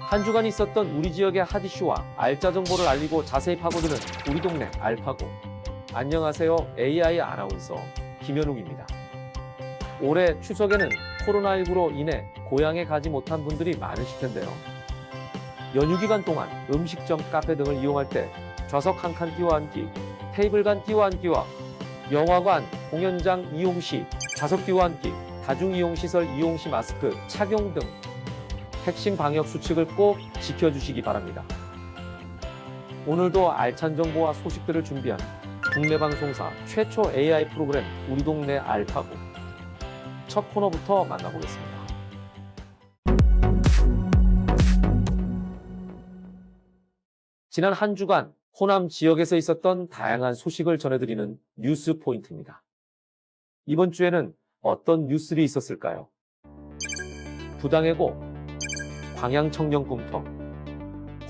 한 주간 있었던 우리 지역의 핫 이슈와 알짜 정보를 알리고 자세히 파고드는 우리 동네 알파고. 안녕하세요. AI 아나운서 김현욱입니다. 올해 추석에는 코로나19로 인해 고향에 가지 못한 분들이 많으실 텐데요. 연휴 기간 동안 음식점, 카페 등을 이용할 때 좌석 한 칸 띄워 앉기, 테이블 간 띄워 앉기와 영화관, 공연장 이용 시 좌석 띄워 앉기, 다중이용시설 이용 시 마스크 착용 등 핵심 방역 수칙을 꼭 지켜주시기 바랍니다. 오늘도 알찬 정보와 소식들을 준비한 국내 방송사 최초 AI 프로그램 우리 동네 알파고. 첫 코너부터 만나보겠습니다. 지난 한 주간 호남 지역에서 있었던 다양한 소식을 전해드리는 뉴스 포인트입니다. 이번 주에는 어떤 뉴스들이 있었을까요? 부당해고, 광양 청년 꿈터,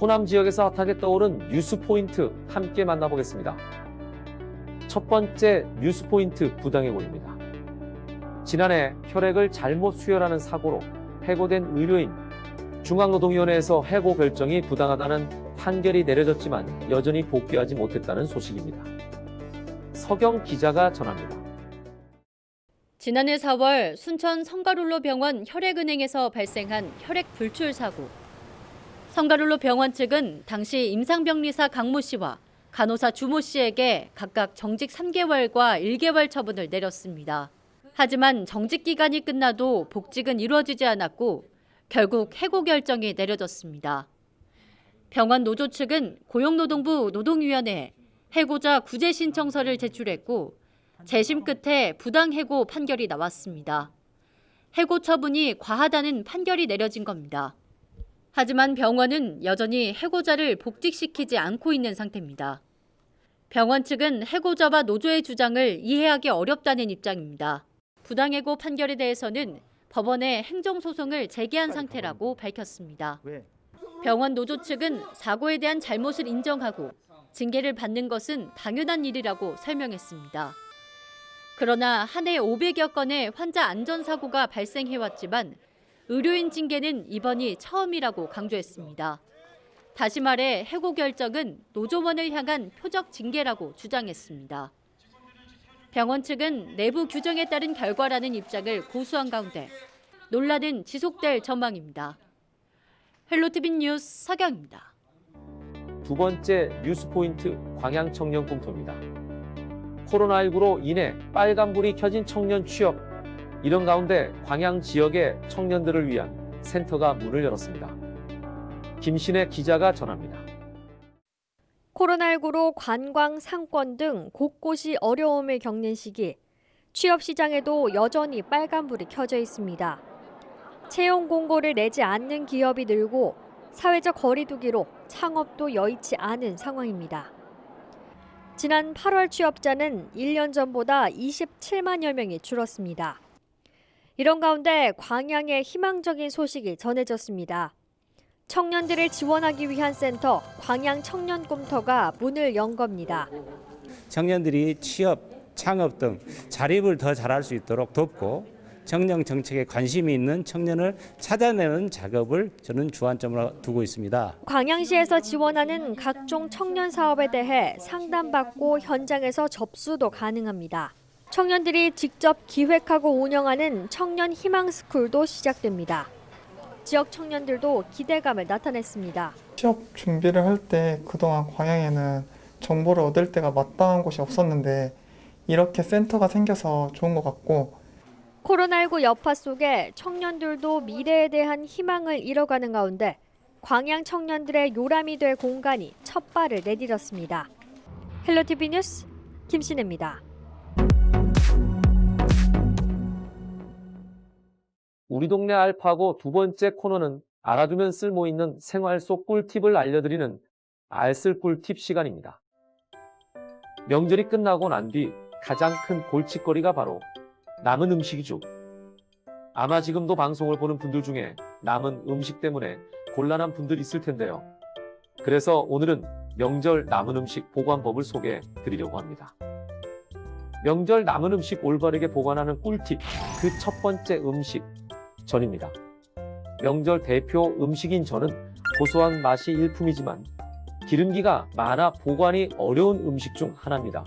호남 지역에서 핫하게 떠오른 뉴스 포인트 함께 만나보겠습니다. 첫 번째 뉴스 포인트 부당해고입니다. 지난해 혈액을 잘못 수혈하는 사고로 해고된 의료인, 중앙노동위원회에서 해고 결정이 부당하다는 판결이 내려졌지만 여전히 복귀하지 못했다는 소식입니다. 서경 기자가 전합니다. 지난해 4월 순천 성가룰로 병원 혈액은행에서 발생한 혈액 불출 사고. 성가룰로 병원 측은 당시 임상병리사 강모 씨와 간호사 주모 씨에게 각각 정직 3개월과 1개월 처분을 내렸습니다. 하지만 정직 기간이 끝나도 복직은 이루어지지 않았고 결국 해고 결정이 내려졌습니다. 병원 노조 측은 고용노동부 노동위원회에 해고자 구제 신청서를 제출했고 재심 끝에 부당해고 판결이 나왔습니다. 해고 처분이 과하다는 판결이 내려진 겁니다. 하지만 병원은 여전히 해고자를 복직시키지 않고 있는 상태입니다. 병원 측은 해고자와 노조의 주장을 이해하기 어렵다는 입장입니다. 부당해고 판결에 대해서는 법원에 행정소송을 제기한 상태라고 밝혔습니다. 병원 노조 측은 사고에 대한 잘못을 인정하고 징계를 받는 것은 당연한 일이라고 설명했습니다. 그러나 한 해 500여 건의 환자 안전사고가 발생해왔지만 의료인 징계는 이번이 처음이라고 강조했습니다. 다시 말해 해고 결정은 노조원을 향한 표적 징계라고 주장했습니다. 병원 측은 내부 규정에 따른 결과라는 입장을 고수한 가운데 논란은 지속될 전망입니다. 헬로티비 뉴스 서경입니다. 두 번째 뉴스 포인트 광양 청년 꿈터입니다. 코로나19로 인해 빨간불이 켜진 청년 취업. 이런 가운데 광양 지역의 청년들을 위한 센터가 문을 열었습니다. 김신혜 기자가 전합니다. 코로나19로 관광, 상권 등 곳곳이 어려움을 겪는 시기, 취업 시장에도 여전히 빨간불이 켜져 있습니다. 채용 공고를 내지 않는 기업이 늘고 사회적 거리두기로 창업도 여의치 않은 상황입니다. 지난 8월 취업자는 1년 전보다 27만여 명이 줄었습니다. 이런 가운데 광양에 희망적인 소식이 전해졌습니다. 청년들을 지원하기 위한 센터 광양 청년 꿈터가 문을 연 겁니다. 청년들이 취업, 창업 등 자립을 더 잘할 수 있도록 돕고 청년 정책에 관심이 있는 청년을 찾아내는 작업을 저는 주안점으로 두고 있습니다. 광양시에서 지원하는 각종 청년 사업에 대해 상담받고 현장에서 접수도 가능합니다. 청년들이 직접 기획하고 운영하는 청년 희망 스쿨도 시작됩니다. 지역 청년들도 기대감을 나타냈습니다. 취업 준비를 할 때 그동안 광양에는 정보를 얻을 때가 마땅한 곳이 없었는데 이렇게 센터가 생겨서 좋은 것 같고, 코로나19 여파 속에 청년들도 미래에 대한 희망을 잃어가는 가운데 광양 청년들의 요람이 될 공간이 첫 발을 내디뎠습니다. 헬로티비 뉴스 김신혜입니다. 우리 동네 알파고 두 번째 코너는 알아두면 쓸모있는 생활 속 꿀팁을 알려드리는 알쓸 꿀팁 시간입니다. 명절이 끝나고 난 뒤 가장 큰 골칫거리가 바로 남은 음식이죠. 아마 지금도 방송을 보는 분들 중에 남은 음식 때문에 곤란한 분들 있을 텐데요. 그래서 오늘은 명절 남은 음식 보관법을 소개해 드리려고 합니다. 명절 남은 음식 올바르게 보관하는 꿀팁, 그 첫 번째 음식, 전입니다. 명절 대표 음식인 전은 고소한 맛이 일품이지만 기름기가 많아 보관이 어려운 음식 중 하나입니다.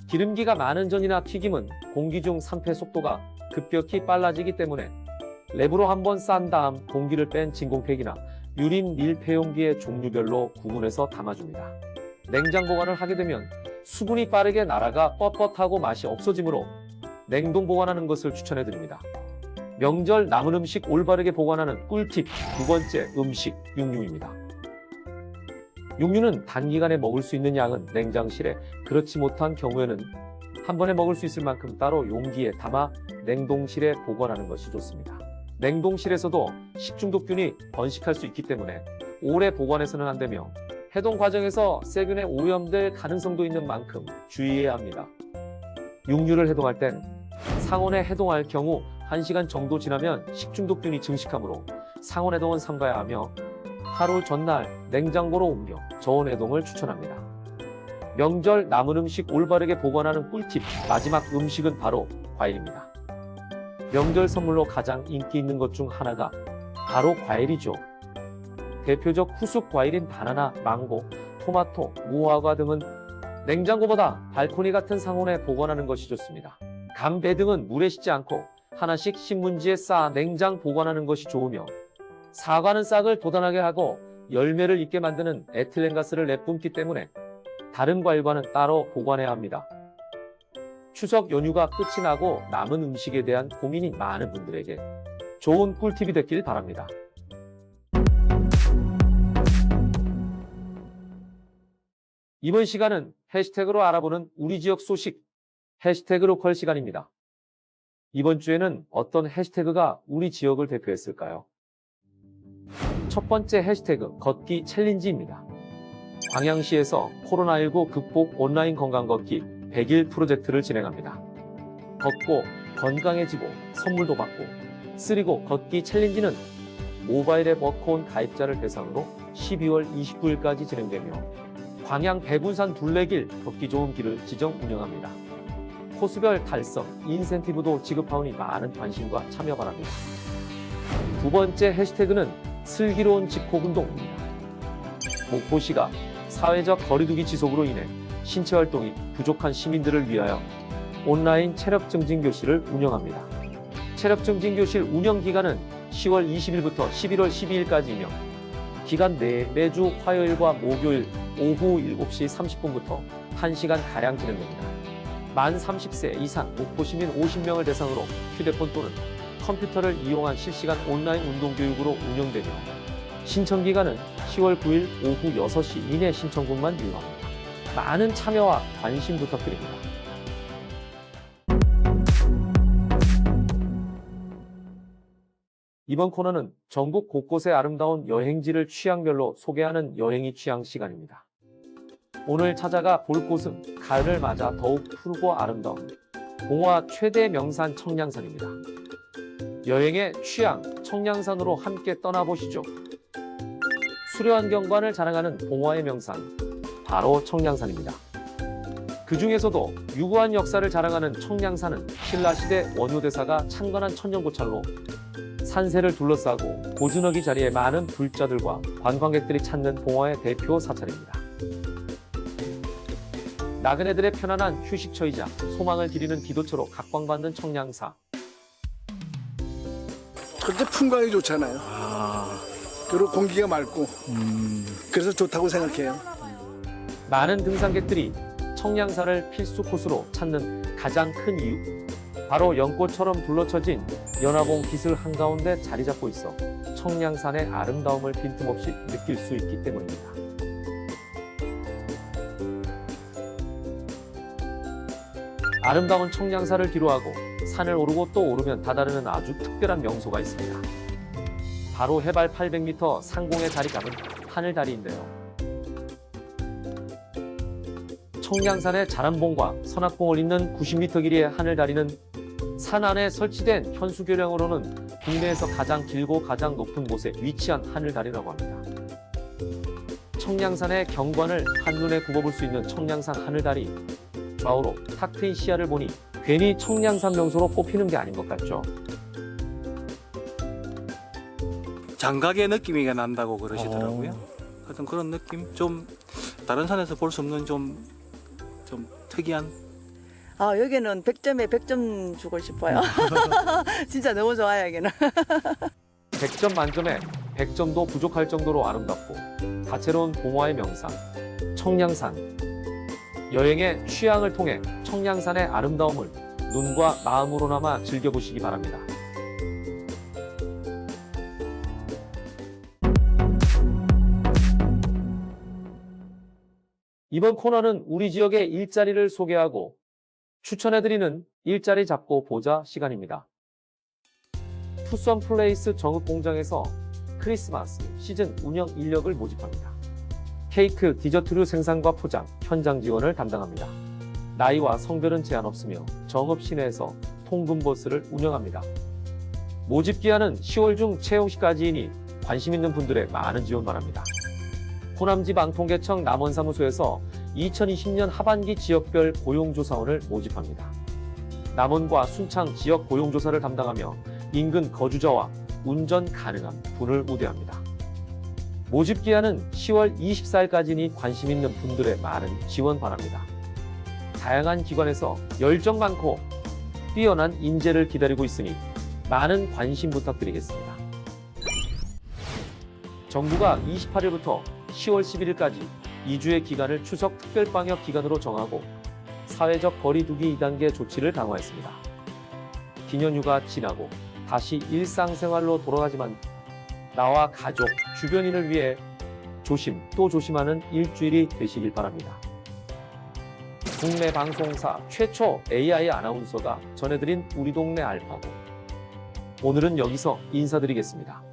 기름기가 많은 전이나 튀김은 공기 중 산패 속도가 급격히 빨라지기 때문에 랩으로 한번 싼 다음 공기를 뺀 진공팩이나 유린 밀폐용기에 종류별로 구분해서 담아줍니다. 냉장 보관을 하게 되면 수분이 빠르게 날아가 뻣뻣하고 맛이 없어지므로 냉동 보관하는 것을 추천해드립니다. 명절 남은 음식 올바르게 보관하는 꿀팁 두 번째, 음식 육류입니다. 육류는 단기간에 먹을 수 있는 양은 냉장실에, 그렇지 못한 경우에는 한 번에 먹을 수 있을 만큼 따로 용기에 담아 냉동실에 보관하는 것이 좋습니다. 냉동실에서도 식중독균이 번식할 수 있기 때문에 오래 보관해서는 안 되며 해동 과정에서 세균에 오염될 가능성도 있는 만큼 주의해야 합니다. 육류를 해동할 땐 상온에 해동할 경우 1시간 정도 지나면 식중독균이 증식하므로 상온 해동은 삼가야 하며 하루 전날 냉장고로 옮겨 저온 해동을 추천합니다. 명절 남은 음식 올바르게 보관하는 꿀팁 마지막 음식은 바로 과일입니다. 명절 선물로 가장 인기 있는 것 중 하나가 바로 과일이죠. 대표적 후숙 과일인 바나나, 망고, 토마토, 무화과 등은 냉장고보다 발코니 같은 상온에 보관하는 것이 좋습니다. 감, 배 등은 물에 씻지 않고 하나씩 신문지에 쌓아 냉장 보관하는 것이 좋으며 사과는 싹을 돋아나게 하고 열매를 익게 만드는 에틸렌가스를 내뿜기 때문에 다른 과일과는 따로 보관해야 합니다. 추석 연휴가 끝이 나고 남은 음식에 대한 고민이 많은 분들에게 좋은 꿀팁이 됐길 바랍니다. 이번 시간은 해시태그로 알아보는 우리 지역 소식, 해시태그 로컬 시간입니다. 이번 주에는 어떤 해시태그가 우리 지역을 대표했을까요? 첫 번째 해시태그 걷기 챌린지입니다. 광양시에서 코로나19 극복 온라인 건강 걷기 100일 프로젝트를 진행합니다. 걷고 건강해지고 선물도 받고 쓰리고 걷기 챌린지는 모바일 앱 워크온 가입자를 대상으로 12월 29일까지 진행되며 광양 백운산 둘레길 걷기 좋은 길을 지정 운영합니다. 코스별 달성, 인센티브도 지급하오니 많은 관심과 참여 바랍니다. 두 번째 해시태그는 슬기로운 집콕운동입니다. 목포시가 사회적 거리두기 지속으로 인해 신체활동이 부족한 시민들을 위하여 온라인 체력증진교실을 운영합니다. 체력증진교실 운영기간은 10월 20일부터 11월 12일까지이며 기간 내에 매주 화요일과 목요일 오후 7시 30분부터 1시간가량 진행됩니다. 만 30세 이상 목포시민 50명을 대상으로 휴대폰 또는 컴퓨터를 이용한 실시간 온라인 운동교육으로 운영되며 신청기간은 10월 9일 오후 6시 이내 신청분만 유효합니다. 많은 참여와 관심 부탁드립니다. 이번 코너는 전국 곳곳의 아름다운 여행지를 취향별로 소개하는 여행이 취향 시간입니다. 오늘 찾아가 볼 곳은 가을을 맞아 더욱 푸르고 아름다운 봉화 최대 명산 청량산입니다. 여행의 취향 청량산으로 함께 떠나보시죠. 수려한 경관을 자랑하는 봉화의 명산, 바로 청량산입니다. 그 중에서도 유구한 역사를 자랑하는 청량산은 신라시대 원효대사가 창건한 천년고찰로 산세를 둘러싸고 고즈넉이 자리에 많은 불자들과 관광객들이 찾는 봉화의 대표 사찰입니다. 나그네들의 편안한 휴식처이자 소망을 기리는 기도처로 각광받는 청량사. 그런데 풍광이 좋잖아요. 그리고 공기가 맑고 그래서 좋다고 생각해요. 많은 등산객들이 청량산을 필수 코스로 찾는 가장 큰 이유, 바로 연꽃처럼 둘러쳐진 연화봉 기슭 한가운데 자리 잡고 있어 청량산의 아름다움을 빈틈없이 느낄 수 있기 때문입니다. 아름다운 청량산을 뒤로하고 산을 오르고 또 오르면 다다르는 아주 특별한 명소가 있습니다. 바로 해발 800m 상공에 자리 잡은 하늘다리인데요. 청량산의 자람봉과 선악봉을 잇는 90m 길이의 하늘다리는 산 안에 설치된 현수교량으로는 국내에서 가장 길고 가장 높은 곳에 위치한 하늘다리라고 합니다. 청량산의 경관을 한눈에 굽어볼 수 있는 청량산 하늘다리. 좌우로 탁 트인 시야를 보니 괜히 청량산 명소로 꼽히는 게 아닌 것 같죠. 장각의 느낌이 난다고 그러시더라고요. 하여튼 그런 느낌, 좀 다른 산에서 볼 수 없는 좀 특이한. 여기는 100점에 100점 주고 싶어요. 진짜 너무 좋아요, 여기는. 100점 만점에 100점도 부족할 정도로 아름답고 다채로운 봉화의 명산, 청량산. 여행의 취향을 통해 청량산의 아름다움을 눈과 마음으로나마 즐겨보시기 바랍니다. 이번 코너는 우리 지역의 일자리를 소개하고 추천해드리는 일자리 잡고 보자 시간입니다. 투썸플레이스 정읍공장에서 크리스마스 시즌 운영 인력을 모집합니다. 케이크, 디저트류 생산과 포장, 현장 지원을 담당합니다. 나이와 성별은 제한 없으며 정읍 시내에서 통근버스를 운영합니다. 모집 기한은 10월 중 채용 시까지이니 관심 있는 분들의 많은 지원 바랍니다. 호남지 방통계청 남원사무소에서 2020년 하반기 지역별 고용조사원을 모집합니다. 남원과 순창 지역 고용조사를 담당하며 인근 거주자와 운전 가능한 분을 우대합니다. 모집 기한은 10월 24일까지니 관심 있는 분들의 많은 지원 바랍니다. 다양한 기관에서 열정 많고 뛰어난 인재를 기다리고 있으니 많은 관심 부탁드리겠습니다. 정부가 28일부터 10월 11일까지 2주의 기간을 추석 특별방역 기간으로 정하고 사회적 거리두기 2단계 조치를 강화했습니다. 기년휴가 지나고 다시 일상생활로 돌아가지만 나와 가족, 주변인을 위해 조심 또 조심하는 일주일이 되시길 바랍니다. 국내 방송사 최초 AI 아나운서가 전해드린 우리 동네 알파고. 오늘은 여기서 인사드리겠습니다.